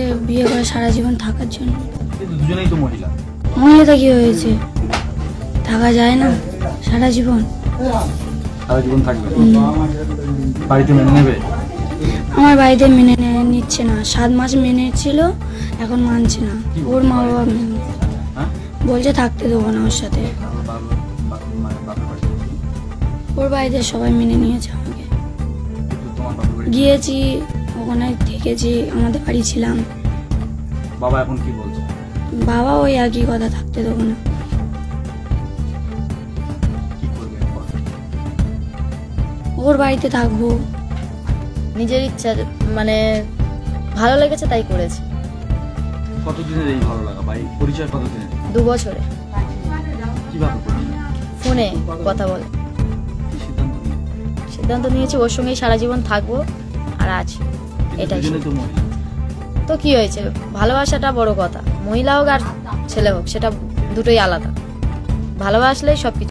সাথে বিয়ে করে সারা জীবন থাকার জন্য। দুজনেই তো মহিলা। মহিলাটা কি হয়েছে, থাকা যায় না সারা জীবন? সারা জীবন থাকবে? বাড়িতে মেনে নেবে? আমার বাড়িতে মেনে নিচ্ছে না। 7 মাস মেনে ছিল, এখন মানছে না। ওর মা বাবা বলছে থাকতে দেবো না ওর সাথে। ওর বাড়িতে সবাই মেনে নিয়েছে আমাকে। গিয়েছি, ওখানে থেকেছি, আমাদের বাড়ি ছিলাম। বাবা এখন কি বলছে? বাবা ওই একই কথা, থাকতে দেবো না। ওর বাড়িতে থাকবো। নিজের ইচ্ছা, মানে ভালো লেগেছে তাই করেছি। কতদিনের এই ভালো লাগা? ভাই পরিচয় কতদিনের? 2 বছরে। কিভাবে পরিচয়? ফোনে কথা বলে সিদ্ধান্ত নিয়েছি ওর সঙ্গেই সারা জীবন থাকবো আর আছি, এটাই। তো কি হয়েছে, ভালোবাসাটা বড় কথা। মহিলা হোক আর ছেলে হোক, সেটা দুটোই আলাদা। ভালোবাসলেই সবকিছু।